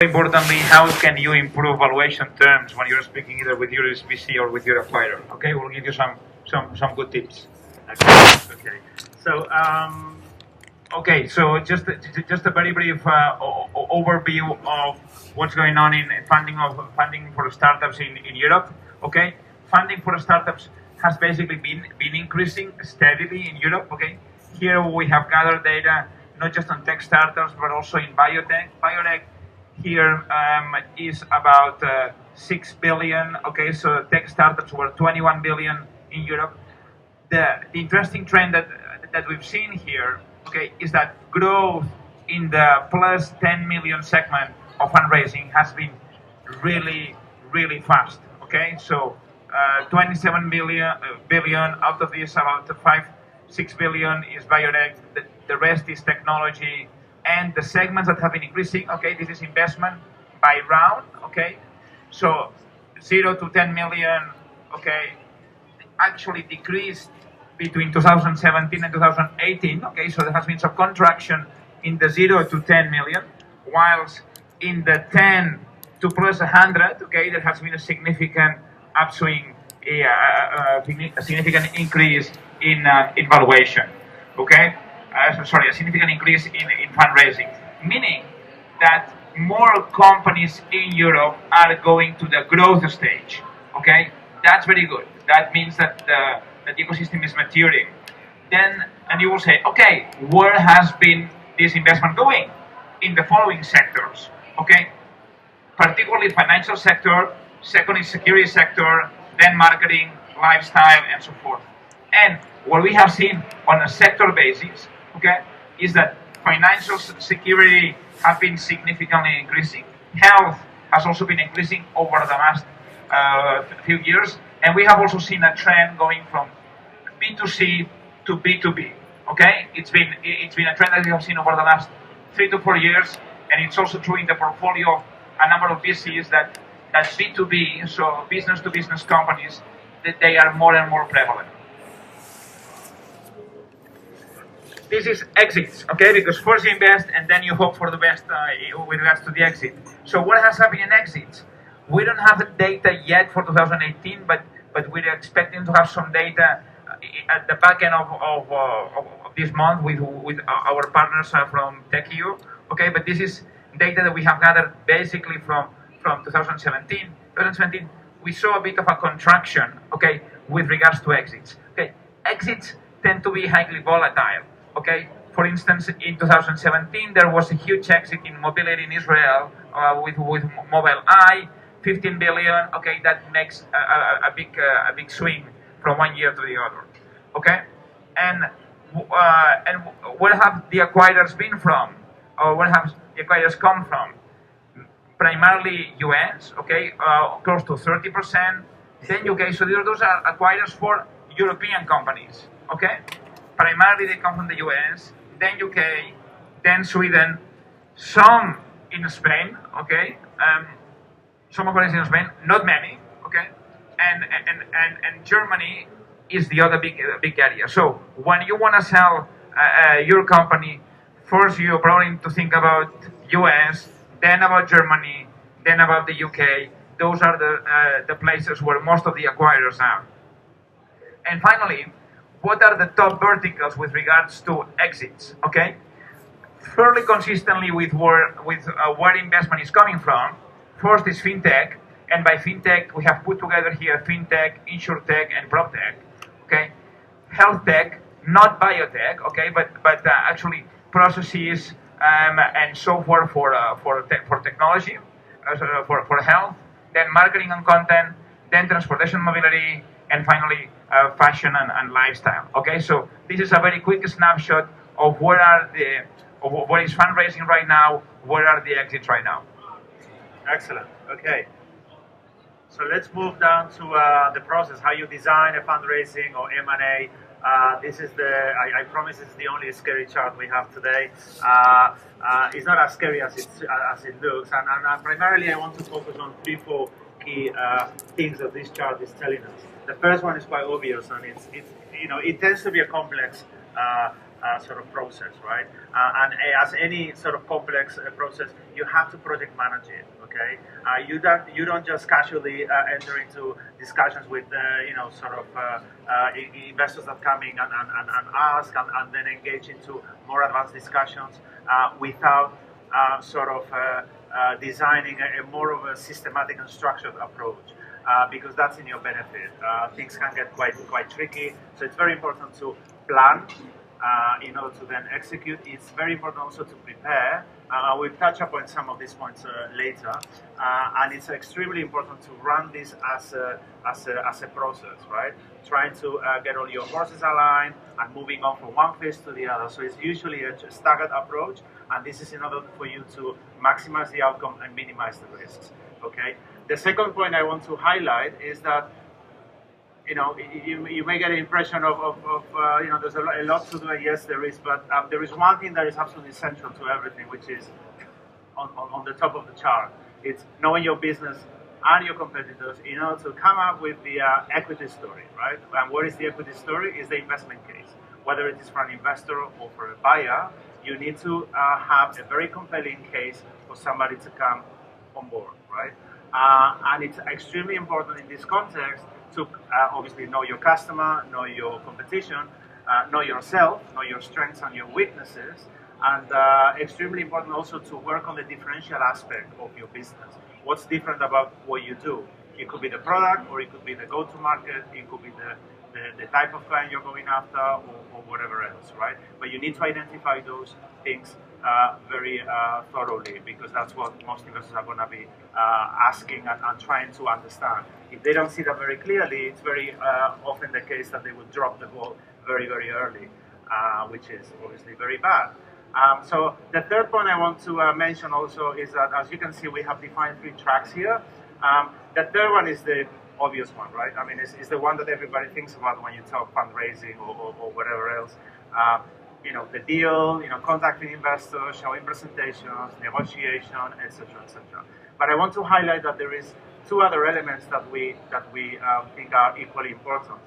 Importantly, how can you improve valuation terms when you're speaking either with your SBC or with your acquirer? Okay, we'll give you some good tips. Okay. So Okay, so just a very brief overview of what's going on in funding for startups in Europe. Okay, funding for startups has basically been increasing steadily in Europe. Okay, here we have gathered data not just on tech startups but also in biotech. Biotech here is about 6 billion. Okay, so tech startups were 21 billion in Europe. The interesting trend that we've seen here, okay, is that growth in the plus 10 million segment of fundraising has been really fast. Okay, so 27 billion out of this, about 6 billion is biotech. The rest is technology, and the segments that have been increasing. Okay, this is investment by round. Okay, so 0 to 10 million. Okay, actually decreased between 2017 and 2018. Okay, so there has been some contraction in the 0 to 10 million, whilst in the 10 to plus 100, okay, there has been a significant upswing, a significant increase in valuation. Okay, sorry, a significant increase in fundraising, meaning that more companies in Europe are going to the growth stage. Okay, that's very good. That means that the ecosystem is maturing. Then, and you will say, okay, where has been this investment going? In the following sectors. Okay, particularly financial sector, second is security sector, then marketing, lifestyle, and so forth. And what we have seen on a sector basis, okay, is that financial security have been significantly increasing. Health has also been increasing over the last few years, and we have also seen a trend going from B2C to B2B. Okay, it's been a trend that we have seen over the last 3 to 4 years, and it's also true in the portfolio of a number of VCs that B2B, so business to business companies, that they are more and more prevalent. This is exits, okay? Because first you invest and then you hope for the best with regards to the exit. So what has happened in exits? We don't have the data yet for 2018, but we're expecting to have some data at the back end of this month with our partners from TechEU. Okay, but this is data that we have gathered basically from 2017. 2017, we saw a bit of a contraction, okay, with regards to exits. Okay, exits tend to be highly volatile. Okay, for instance, in 2017 there was a huge exit in mobility in Israel with Mobileye, 15 billion. Okay, that makes a big swing from one year to the other. Okay, and where have the acquirers been from, or where have the acquirers come from? Primarily US. Okay, close to 30%. Then UK. So those are acquirers for European companies. Okay. Primarily they come from the US, then UK, then Sweden, some in Spain, okay, some companies in Spain, not many, okay, and Germany is the other big area. So when you want to sell your company, first you probably need to think about US, then about Germany, then about the UK. Those are the places where most of the acquirers are. And finally, what are the top verticals with regards to exits? Okay, fairly consistently with where investment is coming from. First is fintech, and by fintech we have put together here fintech, insurtech, and proptech. Okay, health tech, not biotech. Okay, but actually processes and software for technology, for health. Then marketing and content. Then transportation, mobility, and finally fashion and lifestyle. Okay, so this is a very quick snapshot of what is fundraising right now, where are the exits right now. Excellent. Okay. So let's move down to the process, how you design a fundraising or M&A. This is I promise this is the only scary chart we have today. It's not as scary as it looks, and primarily I want to focus on 3-4 key things that this chart is telling us. The first one is quite obvious, and it tends to be a complex sort of process, right? And as any sort of complex process, you have to project manage it. Okay, you don't just casually enter into discussions with sort of investors that come in and ask and then engage into more advanced discussions without sort of designing a more of a systematic and structured approach. Because that's in your benefit. Things can get quite tricky, so it's very important to plan in order to then execute. It's very important also to prepare. We'll touch upon some of these points later, and it's extremely important to run this as a process, right? Trying to get all your horses aligned and moving on from one phase to the other. So it's usually a staggered approach, and this is in order for you to maximize the outcome and minimize the risks. Okay. The second point I want to highlight is that you may get an impression of there's a lot to do. Yes, there is, but there is one thing that is absolutely central to everything, which is on the top of the chart. It's knowing your business and your competitors in order to come up with the equity story, right? And what is the equity story? Is the investment case. Whether it is for an investor or for a buyer, you need to have a very compelling case for somebody to come on board, right? And it's extremely important in this context to obviously know your customer, know your competition, know yourself, know your strengths and your weaknesses, and extremely important also to work on the differential aspect of your business. What's different about what you do? It could be the product, or it could be the go-to-market, it could be the type of client you're going after, or whatever else, right? But you need to identify those things very thoroughly, because that's what most investors are going to be asking and trying to understand. If they don't see that very clearly, it's very often the case that they will drop the ball very, very early, which is obviously very bad. So the third point I want to mention also is that, as you can see, we have defined 3 tracks here. The third one is the obvious one, right? I mean, it's the one that everybody thinks about when you talk fundraising or whatever else. The deal, contacting investors, showing presentations, negotiation, etc., etc. But I want to highlight that there is 2 other elements that we think are equally important.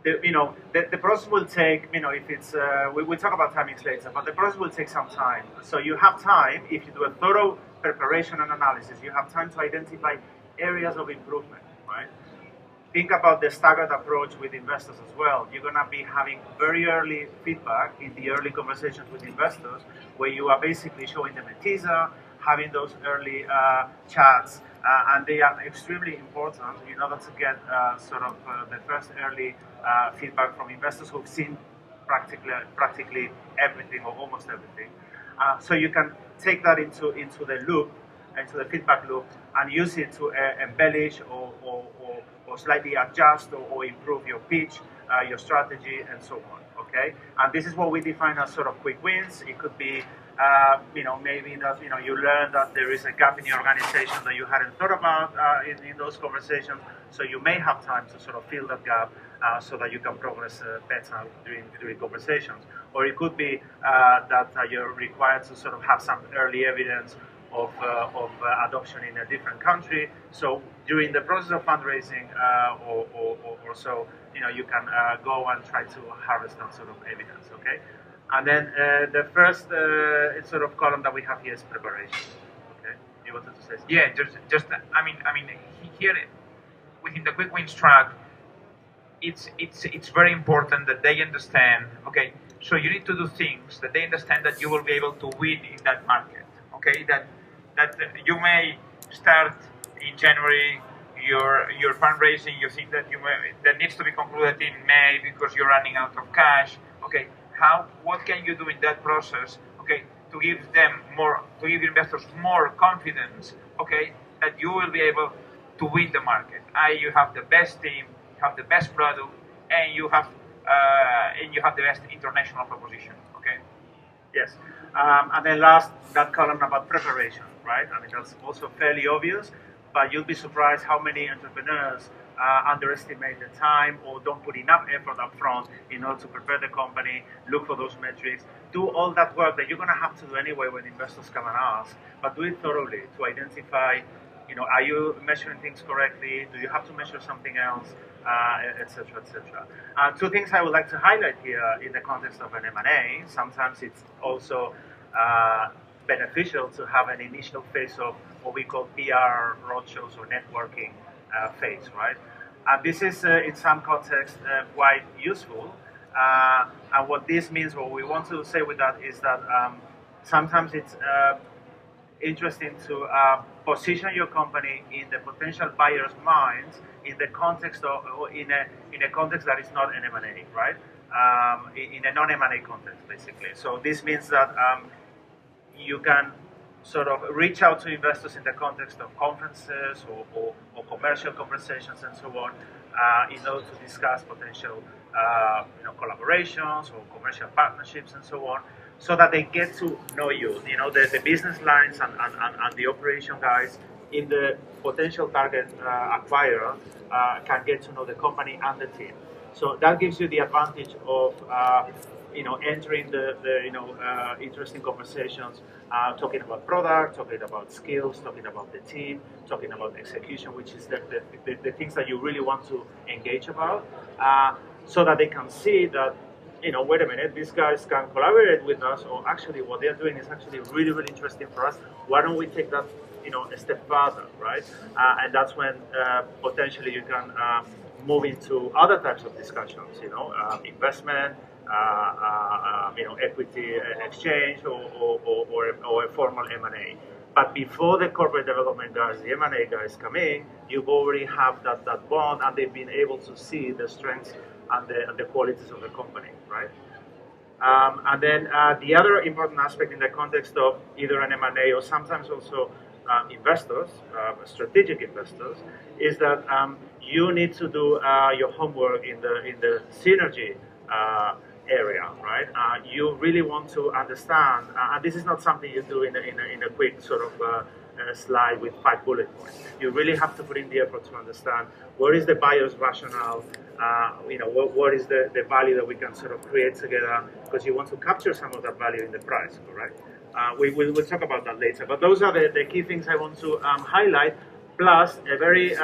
The process will take, if it's, we'll talk about timings later, but the process will take some time. So you have time, if you do a thorough preparation and analysis, you have time to identify areas of improvement, right? Think about the staggered approach with investors as well. You're going to be having very early feedback in the early conversations with investors, where you are basically showing them a teaser, having those early chats, and they are extremely important in order to get the first early feedback from investors who've seen practically everything or almost everything. So you can take that into the loop, into the feedback loop, and use it to embellish or slightly adjust or improve your pitch, your strategy, and so on. Okay, and this is what we define as sort of quick wins. It could be, maybe that you learn that there is a gap in your organization that you hadn't thought about in those conversations. So you may have time to sort of fill that gap so that you can progress better during conversations. Or it could be that you're required to sort of have some early evidence of adoption in a different country. So during the process of fundraising or so, you can go and try to harvest that sort of evidence, okay? And then the first sort of column that we have here is preparation, okay? You wanted to say something? Yeah, just I mean, here within the quick wins track, it's very important that they understand, okay, so you need to do things that they understand that you will be able to win in that market, okay? That you may start in January your fundraising, you think that that needs to be concluded in May because you're running out of cash, okay? What can you do in that process, okay, to give investors more confidence, okay, that you will be able to win the market? You have the best team, you have the best product, and you have the best international proposition, okay? Yes, and then last, that column about preparation, right? I mean, that's also fairly obvious, but you'll be surprised how many entrepreneurs underestimate the time or don't put enough effort up front in order to prepare the company, look for those metrics, do all that work that you're going to have to do anyway when investors come and ask, but do it thoroughly to identify are you measuring things correctly? Do you have to measure something else, etc., etc. Two things I would like to highlight here in the context of an M&A. Sometimes it's also beneficial to have an initial phase of what we call PR roadshows or networking phase, right? And this is, in some contexts, quite useful. And what this means, what we want to say with that is that sometimes it's interesting to position your company in the potential buyer's minds in the context of, or in a context that is not an M&A, right? In a non-M&A context, basically. So this means that you can sort of reach out to investors in the context of conferences or commercial conversations and so on, in order to discuss potential collaborations or commercial partnerships and so on, so that they get to know you. The business lines and the operation guys in the potential target acquirer can get to know the company and the team. So that gives you the advantage of entering the interesting conversations, talking about product, talking about skills, talking about the team, talking about execution, which is the things that you really want to engage about, so that they can see that, wait a minute, these guys can collaborate with us, or actually what they're doing is actually really, really interesting for us. Why don't we take that, a step further, right? And that's when potentially you can move into other types of discussions, investment, equity exchange, or a formal M&A. But before the corporate development guys, the M&A guys come in, you've already have that bond, and they've been able to see the strengths and the qualities of the company, right? And then the other important aspect in the context of either an M&A or sometimes also investors, strategic investors, is that you need to do your homework in the synergy area, right? You really want to understand, and this is not something you do in a quick sort of slide with 5 bullet points. You really have to put in the effort to understand what is the buyer's rationale, what is the value that we can sort of create together, because you want to capture some of that value in the price, correct? We'll talk about that later, but those are the key things I want to highlight, plus a very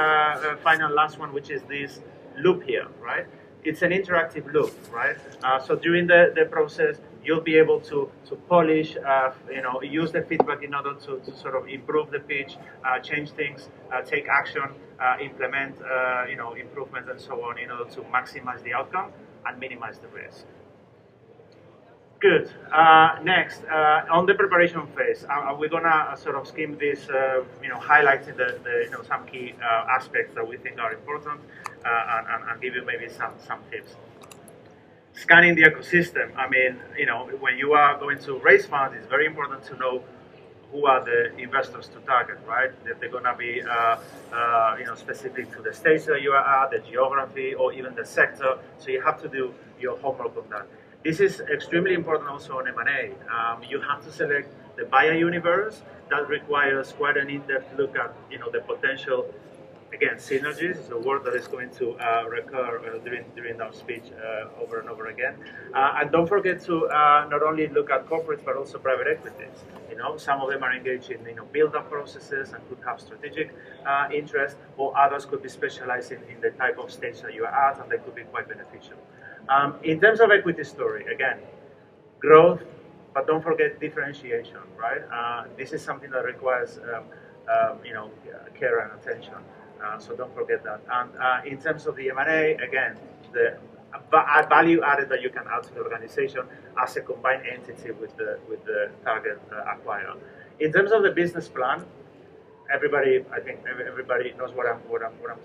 final last one, which is this loop here, right? It's an interactive loop, right? So during the process, you'll be able to polish, use the feedback in order to sort of improve the pitch, change things, take action, implement, improvements and so on in order to maximize the outcome and minimize the risk. Good. Next, on the preparation phase, we're gonna sort of skim this, highlighting the some key aspects that we think are important, and give you maybe some tips. Scanning the ecosystem. I mean, when you are going to raise funds, it's very important to know who are the investors to target, right? That they're gonna be, specific to the stage that you are at, the geography, or even the sector. So you have to do your homework on that. This is extremely important also on M&A. You have to select the buyer universe. That requires quite an in-depth look at the potential, again, synergies is a word that is going to recur during our speech over and over again. And don't forget to not only look at corporates but also private equities. Some of them are engaged in build-up processes and could have strategic interest, or others could be specializing in the type of stage that you are at, and they could be quite beneficial. In terms of equity story, again, growth, but don't forget differentiation, right? This is something that requires care and attention. So don't forget that. And in terms of the M&A, again, the value added that you can add to the organization as a combined entity with the target acquirer. In terms of the business plan, I think everybody knows what I'm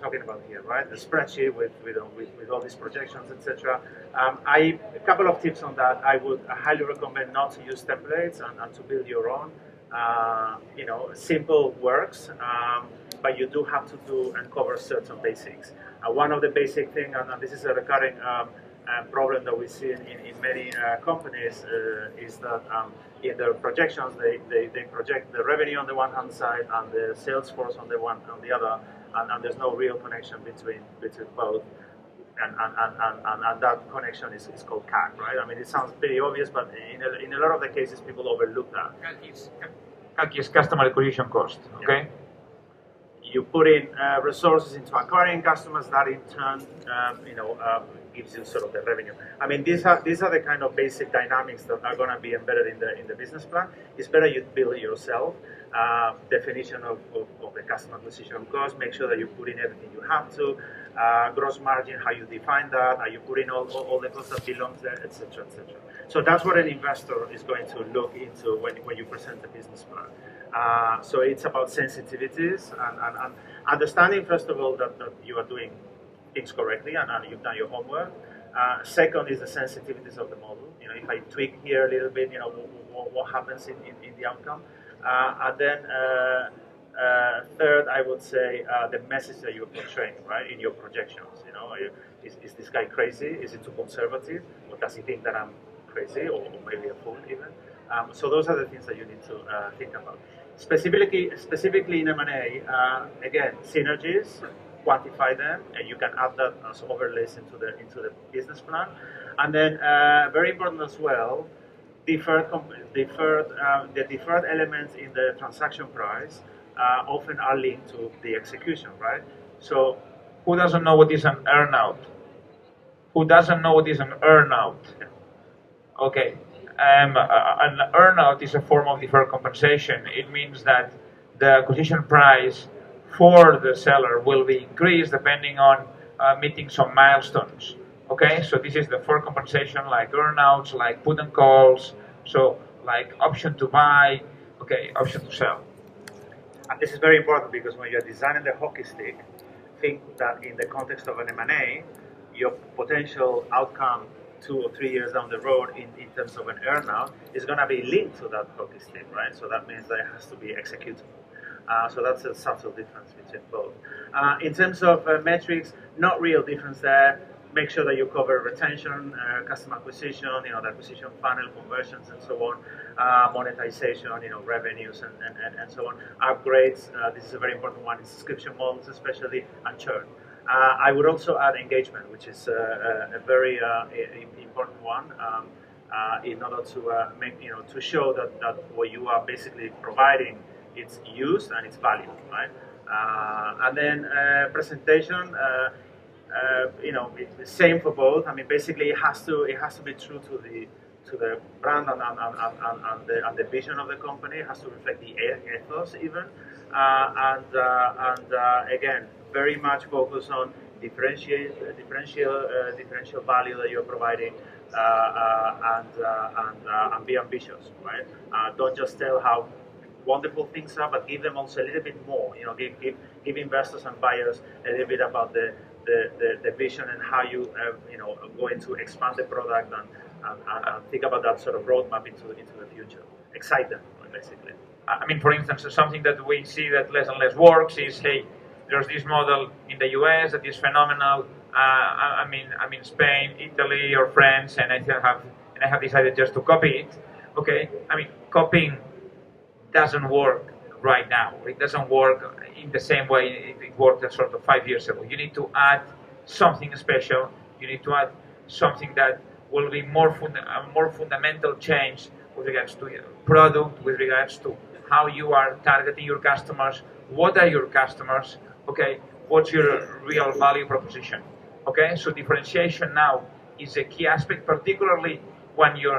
talking about here, right? The spreadsheet with all these projections, etc. A couple of tips on that. I would highly recommend not to use templates and to build your own. Simple works, but you do have to do and cover certain basics. One of the basic things, and this is a recurring problem that we see in many companies, is that in their projections they project the revenue on the one hand side and the sales force on the other, and there's no real connection between both. And that connection is called CAC, right? I mean, it sounds pretty obvious, but in a lot of the cases, people overlook that. CAC is customer acquisition cost, okay? you put in resources into acquiring customers. That in turn, gives you sort of the revenue. I mean, these are the kind of basic dynamics that are going to be embedded in the business plan. It's better you build it yourself. Definition of the customer acquisition cost. Make sure that you put in everything you have to. Gross margin, how you define that. Are you putting all the costs that belongs there, etc., etc. So that's what an investor is going to look into when you present the business plan. So it's about sensitivities and understanding, first of all, that you are doing things correctly and you've done your homework. Second is the sensitivities of the model. If I tweak here a little bit, what happens in the outcome. And then third, I would say the message that you're portraying, right, in your projections. Is this guy crazy? Is it too conservative? Or does he think that I'm crazy or maybe a fool even? So those are the things that you need to think about. Specifically in M&A, again, synergies, quantify them, and you can add that as overlays into the business plan. And then very important as well, the deferred elements in the transaction price often are linked to the execution, right? So who doesn't know what is an earnout? Who doesn't know what is an earnout? Okay. An earnout is a form of deferred compensation. It means that the acquisition price for the seller will be increased depending on meeting some milestones. Okay, so this is the deferred compensation, like earnouts, like put and calls, so like option to buy, okay, option to sell. And this is very important because when you're designing the hockey stick, think that in the context of an M&A, your potential outcome 2 or 3 years down the road in terms of an earnout is going to be linked to that hockey stick, right? So that means that it has to be executable. So that's a subtle difference between both. In terms of metrics, not real difference there. Make sure that you cover retention, customer acquisition, the acquisition funnel, conversions, and so on, monetization, revenues, and so on. Upgrades, this is a very important one in subscription models, especially, and churn. I would also add engagement, which is a very important one, in order to make to show that what you are basically providing, it's used and it's valued, right? And then presentation, it's the same for both. I mean, basically, it has to be true to the brand and the vision of the company. It has to reflect the ethos even, and again, very much focus on differential value that you're providing, and be ambitious, right? Don't just tell how wonderful things are, but give them also a little bit more. Give investors and buyers a little bit about the vision and how you are going to expand the product and think about that sort of roadmap into the future. Excite them, basically. I mean, for instance, something that we see that less and less works is, hey, there's this model in the US that is phenomenal. I mean, Spain, Italy, or France, and I have decided just to copy it. Okay, I mean, copying doesn't work right now. It doesn't work in the same way it worked sort of 5 years ago. You need to add something special. You need to add something that will be more fundamental change with regards to your product, with regards to how you are targeting your customers. What are your customers? Okay, what's your real value proposition? Okay, so differentiation now is a key aspect, particularly when you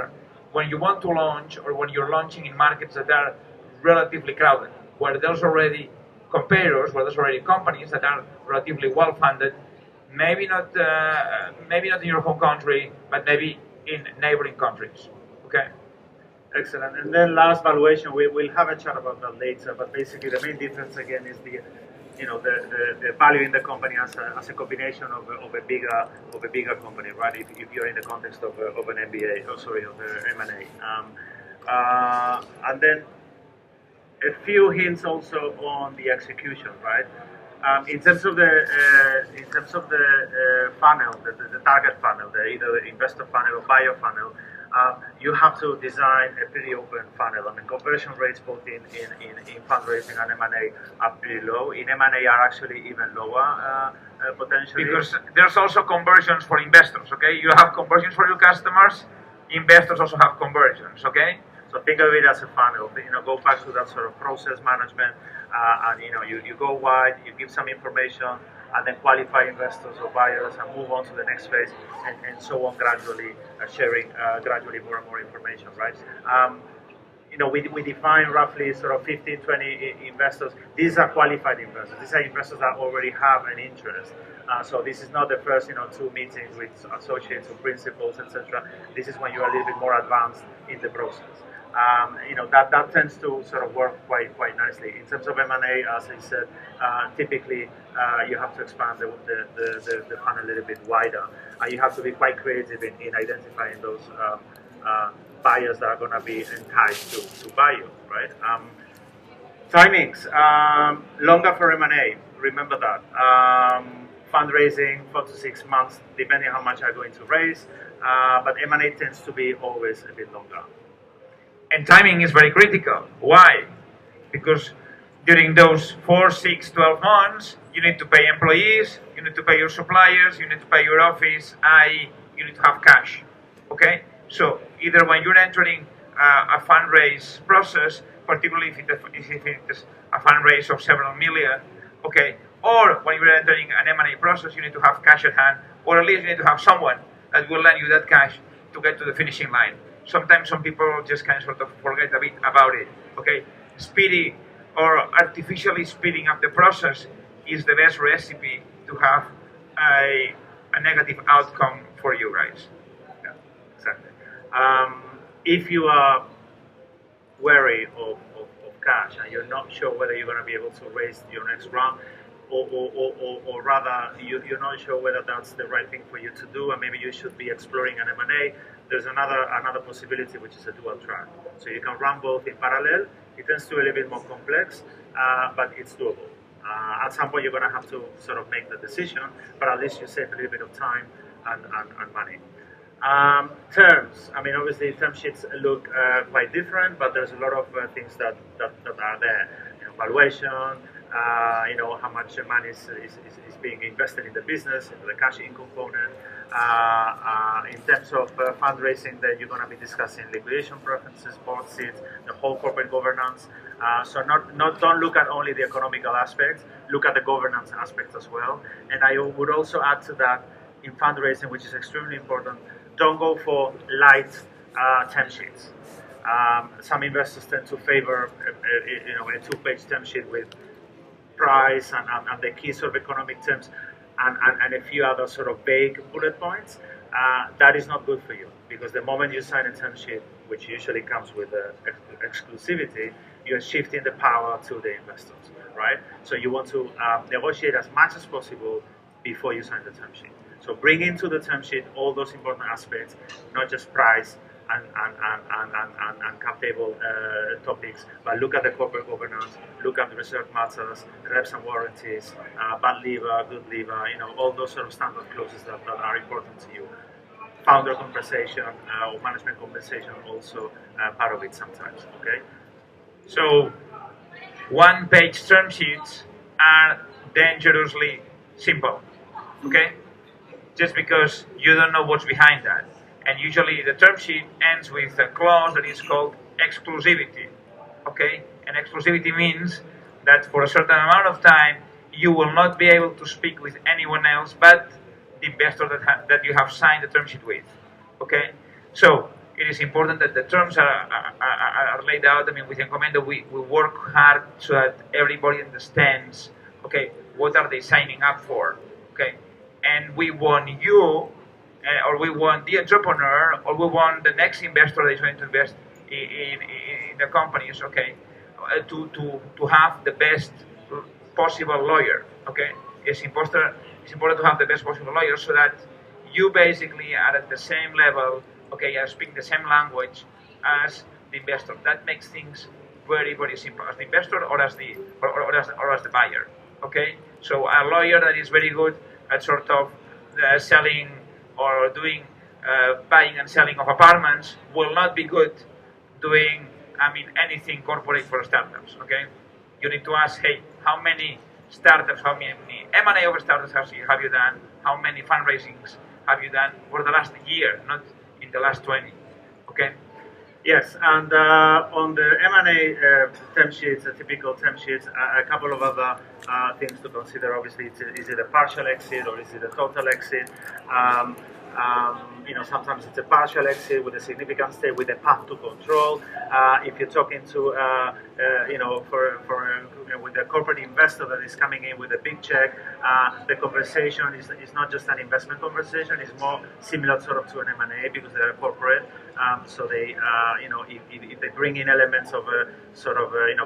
want to launch or when you're launching in markets that are relatively crowded, where there's already competitors, where there's already companies that are relatively well funded, maybe not in your home country, but maybe in neighboring countries. Okay. Excellent. And then last, valuation. We'll have a chat about that later. But basically, the main difference again is the value in the company as a combination of a bigger company, right? If you're in the context of an MBA, of M&A, and then a few hints also on the execution, right? In terms of the funnel, the target funnel, either the investor funnel or buyer funnel, you have to design a pretty open funnel. I mean, conversion rates both in fundraising and M&A are pretty low. In M&A are actually even lower potentially. Because there's also conversions for investors, okay? You have conversions for your customers. Investors also have conversions, okay? So think of it as a funnel. Go back to that sort of process management, and you go wide, you give some information, and then qualify investors or buyers, and move on to the next phase, and so on gradually, sharing gradually more and more information, right? We define roughly sort of 15, 20 investors. These are qualified investors. These are investors that already have an interest. So this is not the first, 2 meetings with associates or principals, etc. This is when you are a little bit more advanced in the process. That tends to sort of work quite nicely. In terms of M&A, as I said, typically you have to expand the funnel a little bit wider. You have to be quite creative in identifying those buyers that are going to be enticed to buy you, right? Timings, longer for M&A, remember that. Fundraising, 4 to 6 months, depending how much I'm going to raise, but M&A tends to be always a bit longer. And timing is very critical. Why? Because during those 4, 6, 12 months, you need to pay employees, you need to pay your suppliers, you need to pay your office, you need to have cash, okay? So either when you're entering a fundraise process, particularly if it is a fundraise of several million, okay, or when you're entering an M&A process, you need to have cash at hand, or at least you need to have someone that will lend you that cash to get to the finishing line. Sometimes some people just kind of sort of forget a bit about it, okay? Speedy or artificially speeding up the process is the best recipe to have a negative outcome for you guys. Yeah, exactly. If you are wary of cash and you're not sure whether you're going to be able to raise your next round, or rather you're not sure whether that's the right thing for you to do, and maybe you should be exploring an M&A, there's another possibility, which is a dual track. So you can run both in parallel. It tends to be a little bit more complex, but it's doable. At some point you're going to have to sort of make the decision, but at least you save a little bit of time and money. Terms. I mean, obviously term sheets look quite different, but there's a lot of things that are there. Valuation, how much money is being invested in the business, the cash in component. In terms of fundraising, then you're going to be discussing liquidation preferences, board seats, the whole corporate governance. So don't look at only the economical aspects, look at the governance aspect as well. And I would also add to that, in fundraising, which is extremely important, don't go for light term sheets. Some investors tend to favor a 2-page term sheet with price and the key sort of economic terms and a few other sort of vague bullet points. That is not good for you, because the moment you sign a term sheet, which usually comes with exclusivity, you're shifting the power to the investors, right? So you want to negotiate as much as possible before you sign the term sheet. So bring into the term sheet all those important aspects, not just price and cap table topics, but look at the corporate governance, look at the reserve matters, reps and warranties, bad lever, good lever, all those sort of standard clauses that are important to you. Founder compensation or management compensation also part of it sometimes, okay? So 1-page term sheets are dangerously simple, okay? Just because you don't know what's behind that. And usually the term sheet ends with a clause that is called exclusivity, okay? And exclusivity means that for a certain amount of time, you will not be able to speak with anyone else but the investor that you have signed the term sheet with, okay? So it is important that the terms are laid out. I mean, with Encomenda, we work hard so that everybody understands, okay, what are they signing up for, okay? And we want you, or we want the entrepreneur, or we want the next investor that is going to invest in the companies, okay, to have the best possible lawyer, okay? It's important to have the best possible lawyer so that you basically are at the same level, okay, are speaking the same language as the investor. That makes things very, very simple, as the investor or as the buyer, okay? So a lawyer that is very good at sort of selling or doing buying and selling of apartments will not be good doing, anything corporate for startups, okay? You need to ask, hey, how many startups, how many M&A of startups have you done? How many fundraisings have you done for the last year, not in the last 20, okay? Yes, and on the M&A term sheets, typical term sheets, a couple of other things to consider. Obviously, is it a partial exit or is it a total exit? Sometimes it's a partial exit with a significant stake with a path to control. If you're talking to, with a corporate investor that is coming in with a big check, the conversation is not just an investment conversation. It's more similar sort of to an M&A because they're a corporate. So they, if they bring in elements of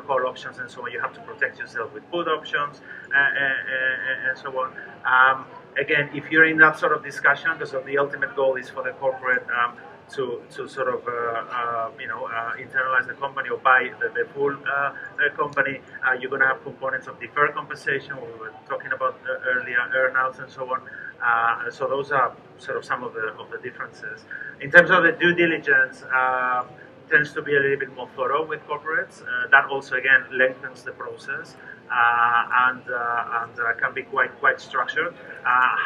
call options and so on, you have to protect yourself with put options and so on. Again, if you're in that sort of discussion, because the ultimate goal is for the corporate to sort of internalize the company or buy the full company, you're going to have components of deferred compensation. We were talking about earlier, earnouts and so on. So those are sort of some of the differences. In terms of the due diligence, tends to be a little bit more thorough with corporates. That also again lengthens the process and can be quite structured.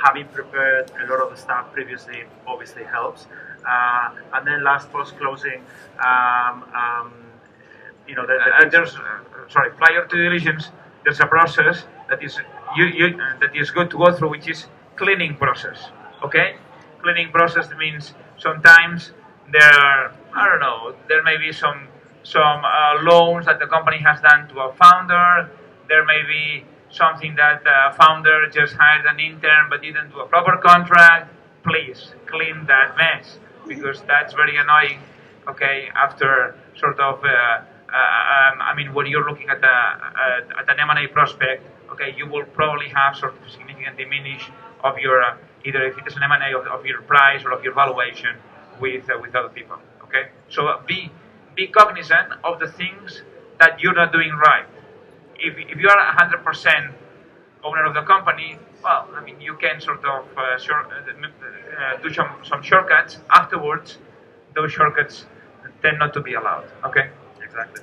Having prepared a lot of the stuff previously obviously helps. And then last post closing, prior to diligence, there's a process that is that is good to go through, which is cleaning process. Okay, cleaning process means sometimes there may be some loans that the company has done to a founder. There may be something that the founder just hired an intern but didn't do a proper contract. Please clean that mess, because that's very annoying. Okay, after sort of, when you're looking at an M&A prospect, okay, you will probably have sort of significant diminish of your either if it is an M&A of your price or of your valuation with other people. Okay, so be cognizant of the things that you're not doing right. If you are 100% owner of the company, well, you can sort of do some shortcuts afterwards. Those shortcuts tend not to be allowed. Okay, exactly.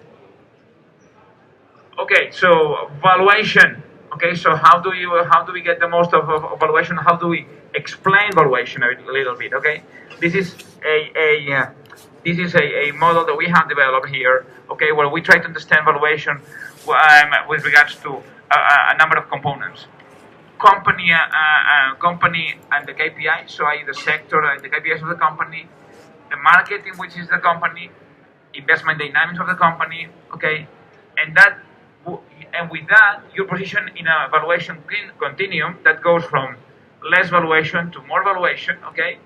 Okay, so valuation. Okay, so how do we get the most of valuation? How do we explain valuation a little bit? Okay, this is a model that we have developed here. Okay, where we try to understand valuation with regards to a number of components. Company and the KPI, so the sector and the KPIs of the company, the market in which is the company, investment dynamics of the company. Okay, and with that, you position in a valuation continuum that goes from less valuation to more valuation. Okay,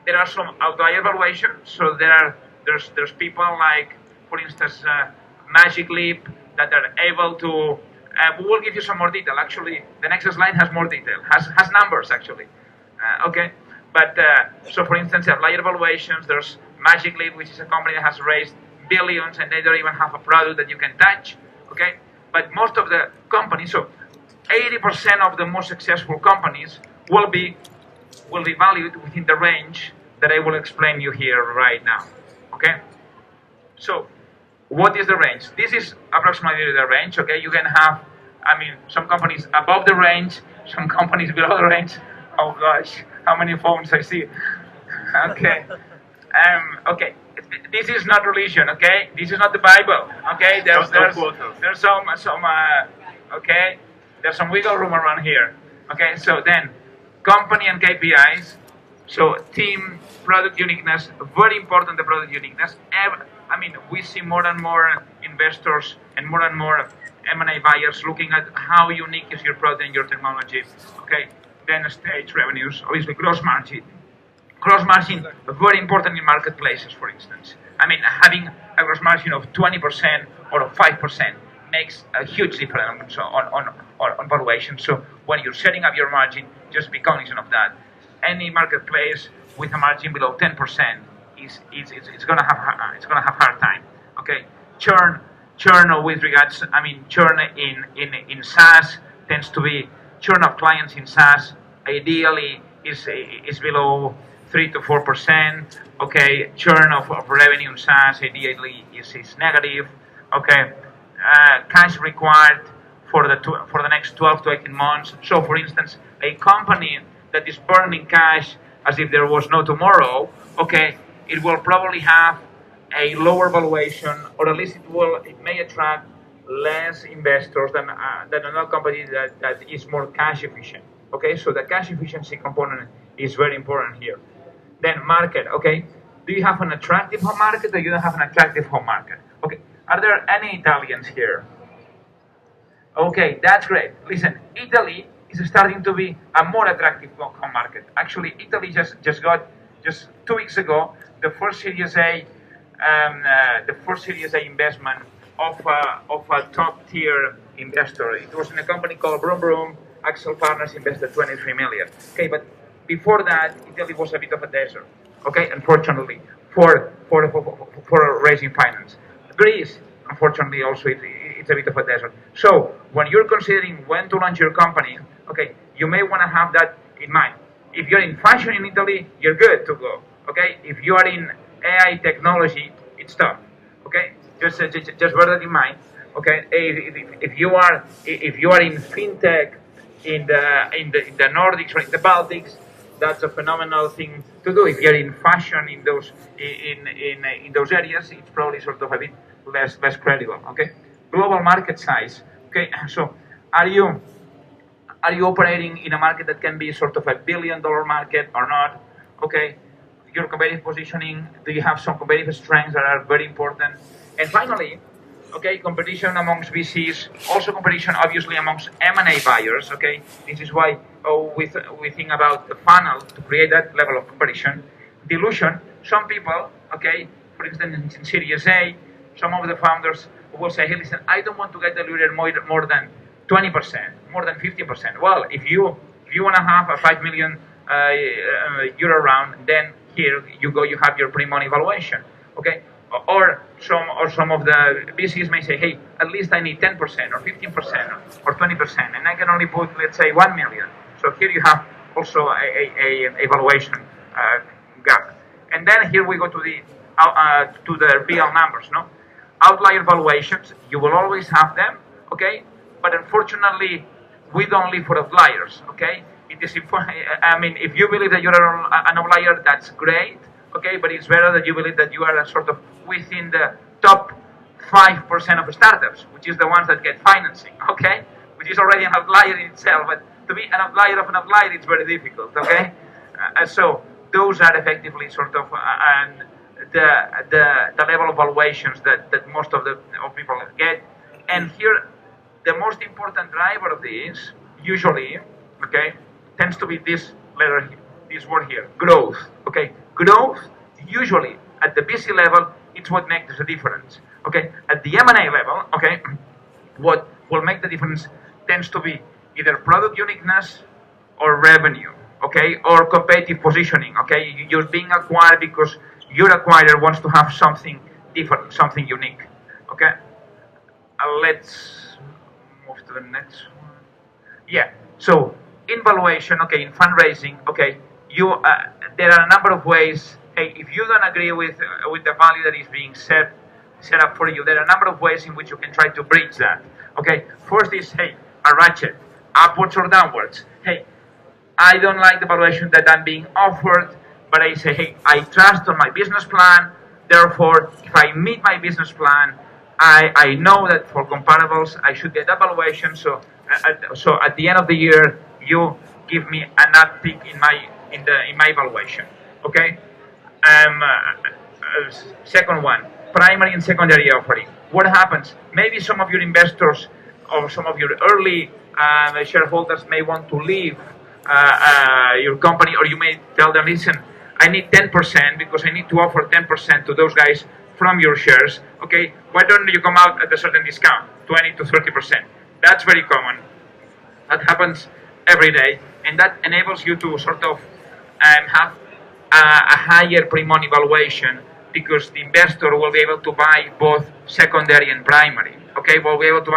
there are some outlier valuations. So there's people like, for instance, Magic Leap that are able to. We will give you some more detail. Actually, the next slide has more detail. Has numbers actually. Okay, but so for instance, outlier valuations. There's Magic Leap, which is a company that has raised billions and they don't even have a product that you can touch. Okay, but most of the companies, so 80% of the most successful companies will be valued within the range that I will explain you here right now. Okay, so what is the range? This is approximately the range. Okay, you can have, some companies above the range, some companies below the range. Oh gosh, how many phones I see. Okay, okay. This is not religion. Okay, this is not the Bible. Okay, there's some okay, there's some wiggle room around here. Okay, so then company and KPIs. So team, product uniqueness, very important, the product uniqueness. We see more and more investors and more M&A buyers looking at how unique is your product and your technology. Okay, then stage revenues, obviously gross margin. Gross margin, very important in marketplaces, for instance. Having a gross margin of 20% or of 5% makes a huge difference on valuation. So when you're setting up your margin, just be cognizant of that. Any marketplace with a margin below 10% it's gonna have hard time. Okay, churn with regards. Churn in SaaS tends to be churn of clients in SaaS. Ideally is below 3 to 4%. Okay, churn of revenue in SaaS ideally is negative. Okay, cash required for the next 12 to 18 months. So, for instance, a company that is burning cash as if there was no tomorrow, okay, it will probably have a lower valuation, or at least it may attract less investors than another company that is more cash efficient. Okay, so the cash efficiency component is very important here. Then market. Okay, do you have an attractive home market, or you don't have an attractive home market? Okay, are there any Italians here? Okay, that's great. Listen, Italy is starting to be a more attractive home market. Actually, Italy just got 2 weeks ago the first Series A investment of a top tier investor. It was in a company called Broom Broom. Axel Partners invested 23 million. Okay, but before that, Italy was a bit of a desert. Okay, unfortunately, for raising finance. Greece, unfortunately, also it's a bit of a desert. So when you're considering when to launch your company, okay, you may want to have that in mind. If you're in fashion in Italy, you're good to go. Okay, if you are in AI technology, it's tough. Okay, just bear that in mind. Okay, if you are in fintech in the Nordics or in the Baltics, that's a phenomenal thing to do. If you're in fashion in those areas, it's probably sort of a bit less credible. Okay, global market size. Okay, so are you operating in a market that can be sort of $1 billion market or not? Okay, your competitive positioning. Do you have some competitive strengths that are very important? And finally, okay, competition amongst VCs, also competition obviously amongst M&A buyers. Okay, this is why we think about the funnel to create that level of competition. Dilution. Some people, okay, for instance, in Series A, some of the founders will say, hey, listen, I don't want to get diluted more than 20%, more than 50%. Well, if you want to have a 5 million euro round, then here you go, you have your pre-money valuation. Okay. Or some of the VCs may say, hey, at least I need 10% or 15% or 20%, and I can only put, let's say, 1 million. So here you have also a valuation gap. And then here we go to the real numbers. No, outlier valuations. You will always have them. Okay, but unfortunately, we don't live for outliers. Okay, it is important. I mean, if you believe that you're an outlier, that's great. Okay, but it's better that you believe that you are sort of within the top 5% of startups, which is the ones that get financing. Okay, which is already an outlier in itself. But to be an outlier of an outlier, it's very difficult. Okay, so those are effectively sort of the level of valuations that most of people get. And here, the most important driver of this usually, okay, tends to be this letter here, this word here, growth. Okay, growth usually at the VC level, it's what makes the difference. Okay, at the M&A level, okay, what will make the difference tends to be either product uniqueness or revenue. Okay, or competitive positioning. Okay, you're being acquired because your acquirer wants to have something different, something unique. Okay, let's move to the next one. Yeah. So in valuation, okay, in fundraising, okay, there are a number of ways. Hey, if you don't agree with the value that is being set up for you, there are a number of ways in which you can try to bridge that. Okay, first is, hey, a ratchet, upwards or downwards. Hey, I don't like the valuation that I'm being offered, but I say, hey, I trust on my business plan. Therefore, if I meet my business plan, I know that for comparables I should get that valuation. So at the end of the year, you give me an uptick in my valuation. Okay. Second one, primary and secondary offering. What happens? Maybe some of your investors or some of your early shareholders may want to leave your company, or you may tell them, listen, I need 10% because I need to offer 10% to those guys from your shares. Okay, why don't you come out at a certain discount, 20 to 30%? That's very common. That happens every day, and that enables you to sort of have a higher pre-money valuation, because the investor will be able to buy both secondary and primary. Okay, will be able to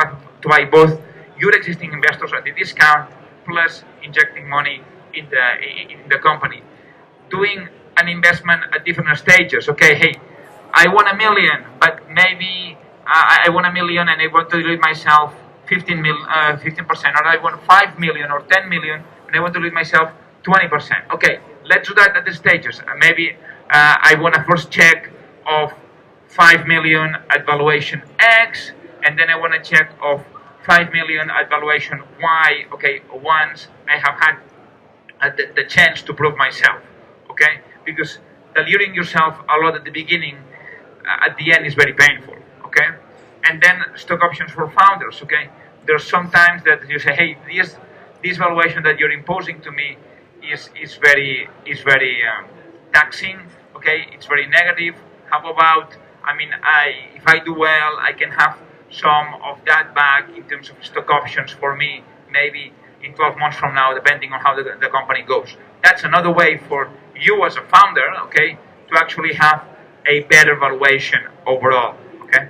buy both your existing investors at the discount plus injecting money in the company. Doing an investment at different stages. Okay, hey, I want $1 million, but maybe I want $1 million and I want to dilute myself 15%, or I want 5 million or 10 million and I want to dilute myself 20%. Okay, let's do that at the stages. Maybe I want a first check of 5 million at valuation X, and then I want to check of 5 million at valuation Y, okay, once I have had the chance to prove myself, okay? Because diluting yourself a lot at the beginning, at the end is very painful, okay? And then stock options for founders, okay? There's sometimes that you say, hey, this valuation that you're imposing to me is very taxing, okay? It's very negative. How about, I mean, if I do well, I can have some of that back in terms of stock options for me, maybe in 12 months from now, depending on how the company goes. That's another way for you as a founder, okay, to actually have a better valuation overall, okay?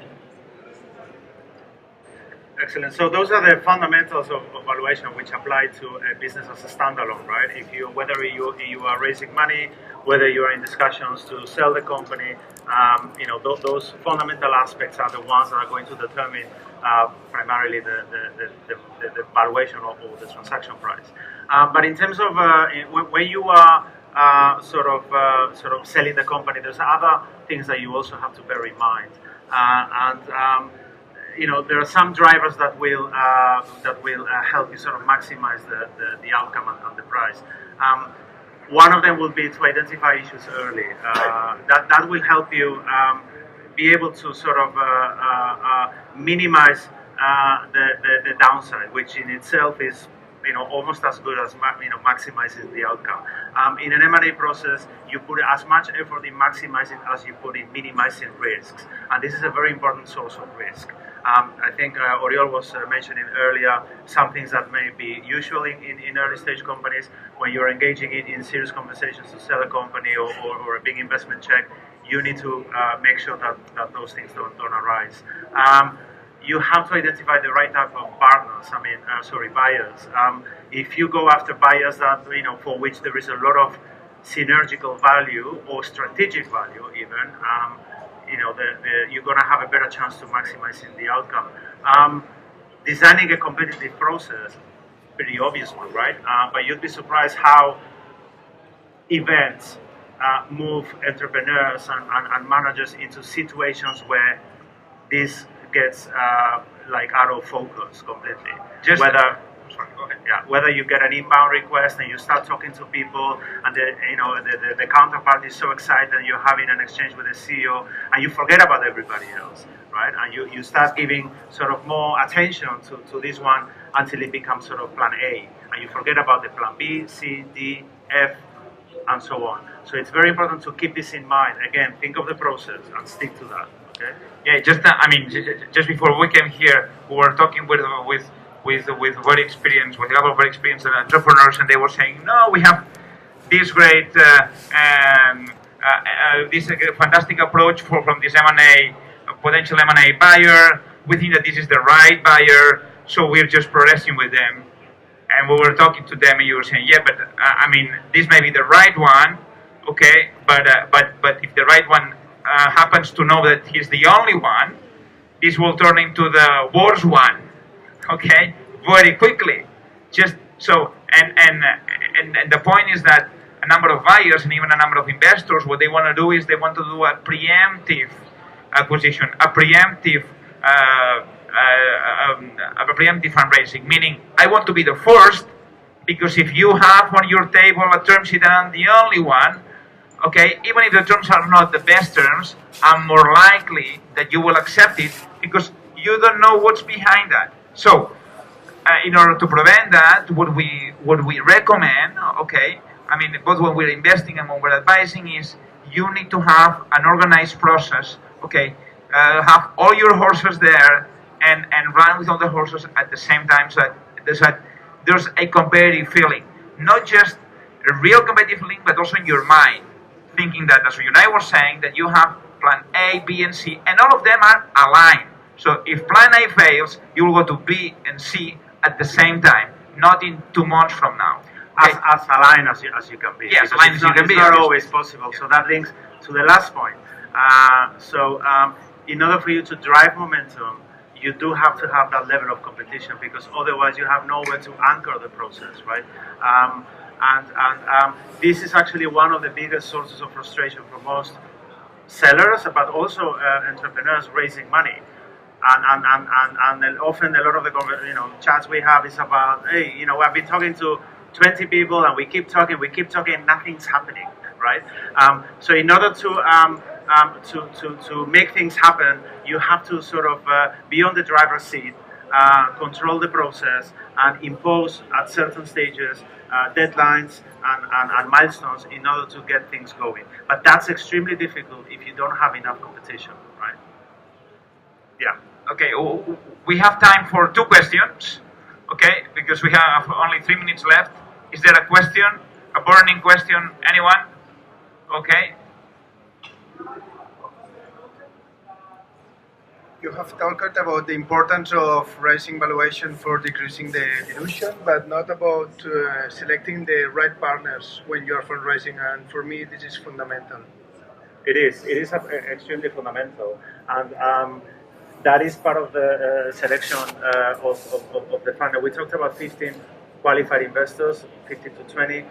Excellent. So those are the fundamentals of valuation which apply to a business as a standalone, right? Whether you are raising money, whether you are in discussions to sell the company, those fundamental aspects are the ones that are going to determine primarily the valuation or the transaction price. But in terms of when you are sort of selling the company, there's other things that you also have to bear in mind, there are some drivers that will help you sort of maximize the outcome and the price. One of them will be to identify issues early. That will help you be able to sort of minimize the downside, which in itself is almost as good as maximizing the outcome. In an M&A process, you put as much effort in maximizing as you put in minimizing risks, and this is a very important source of risk. I think Oriol was mentioning earlier some things that may be usual in early stage companies. When you're engaging in serious conversations to sell a company or a big investment check, you need to make sure that those things don't arise. You have to identify the right type of partners. Buyers. If you go after buyers that for which there is a lot of synergical value or strategic value, even you're going to have a better chance to maximizing the outcome. Designing a competitive process, pretty obvious one, right? But you'd be surprised how events move entrepreneurs and managers into situations where this gets out of focus completely. Whether you get an inbound request and you start talking to people, and the counterpart is so excited, and you're having an exchange with the CEO, and you forget about everybody else, right? And you start giving sort of more attention to this one until it becomes sort of plan A, and you forget about the plan B, C, D, F, and so on. So it's very important to keep this in mind. Again, think of the process and stick to that. Okay? Yeah, just before we came here, we were talking with very experienced, with a couple of very experienced entrepreneurs, and they were saying, no, we have this great, this fantastic approach from this M&A, potential M&A buyer. We think that this is the right buyer, so we're just progressing with them. And we were talking to them, and you were saying, yeah, but this may be the right one, okay, but if the right one happens to know that he's the only one, this will turn into the worst one, okay, very quickly. Just so, and the point is that a number of buyers and even a number of investors, what they want to do is they want to do a preemptive acquisition, a preemptive fundraising, meaning I want to be the first, because if you have on your table a term sheet and I'm the only one, okay, even if the terms are not the best terms, I'm more likely that you will accept it because you don't know what's behind that. So, in order to prevent that, what we recommend, okay, both when we're investing and when we're advising, is you need to have an organized process, okay, have all your horses there and run with all the horses at the same time, so that there's a competitive feeling, not just a real competitive feeling, but also in your mind, thinking that, as you and I were saying, that you have plan A, B, and C, and all of them are aligned. So if plan A fails, you will go to B and C at the same time, not in 2 months from now. Okay. As aligned as you can be. Yes, aligned as you can be. It's not always possible. Yeah. So that links to the last point. In order for you to drive momentum, you do have to have that level of competition, because otherwise you have nowhere to anchor the process, right? This is actually one of the biggest sources of frustration for most sellers, but also entrepreneurs raising money. And often a lot of the chats we have is about, hey, I've been talking to 20 people and we keep talking, nothing's happening, right? So in order to make things happen, you have to sort of be on the driver's seat, control the process, and impose at certain stages deadlines and milestones in order to get things going. But that's extremely difficult if you don't have enough competition, right? Yeah. Okay, we have time for 2 questions, okay, because we have only 3 minutes left. Is there a question, a burning question, anyone? Okay. You have talked about the importance of raising valuation for decreasing the dilution, but not about selecting the right partners when you are fundraising, and for me this is fundamental. It is extremely fundamental, and that is part of the selection of the fund. We talked about 15 qualified investors, 15 to 20,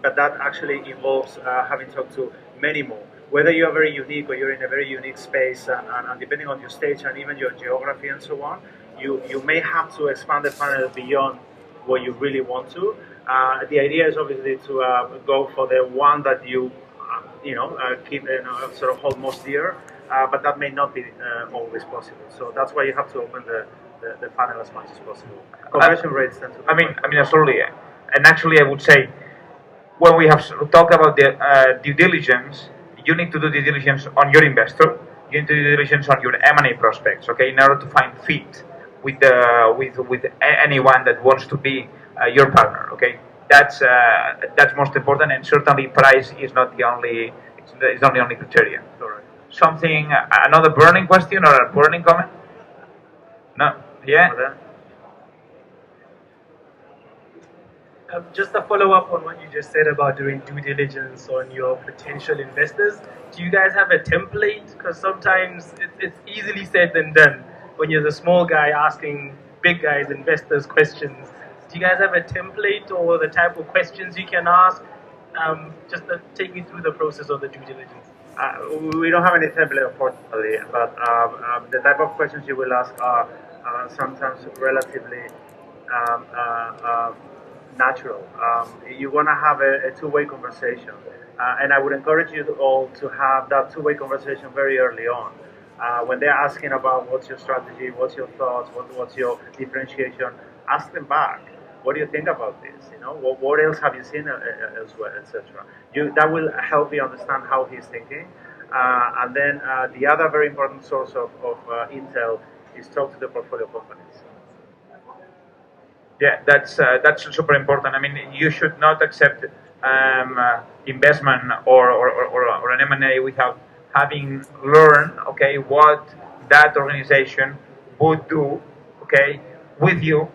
but that actually involves having talked to many more. Whether you're very unique or you're in a very unique space, and depending on your stage and even your geography and so on, you may have to expand the panel beyond what you really want to. The idea is obviously to go for the one that you keep sort of hold most dear. But that may not be always possible. So that's why you have to open the funnel as much as possible. Conversion rates tend to be I mean, absolutely. And actually, I would say, when we have talked about the due diligence, you need to do due diligence on your investor. You need to do due diligence on your M&A prospects, okay, in order to find fit with anyone that wants to be your partner, okay. That's most important, and certainly price is not the only criteria. Correct. Something, another burning question or a burning comment? No? Yeah? Just a follow-up on what you just said about doing due diligence on your potential investors. Do you guys have a template? Because sometimes it's easily said than done when you're the small guy asking big guys, investors, questions. Do you guys have a template or the type of questions you can ask? Just to take me through the process of the due diligence. We don't have any template, unfortunately, but the type of questions you will ask are sometimes relatively natural. You want to have a two-way conversation, and I would encourage you all to have that two-way conversation very early on. When they're asking about what's your strategy, what's your thoughts, what's your differentiation, ask them back. What do you think about this? What else have you seen elsewhere, etc. That will help you understand how he's thinking. And then the other very important source of intel is talk to the portfolio companies. Yeah, that's super important. I mean, you should not accept investment or an M&A without having learned, okay, what that organization would do, okay, with you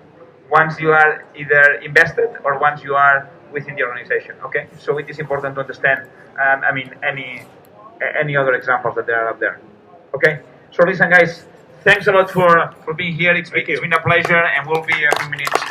once you are either invested or once you are within the organization, okay? So it is important to understand, I mean, any other examples that there are out there, okay? So listen, guys, thanks a lot for being here. It's been a pleasure, and we'll be a few minutes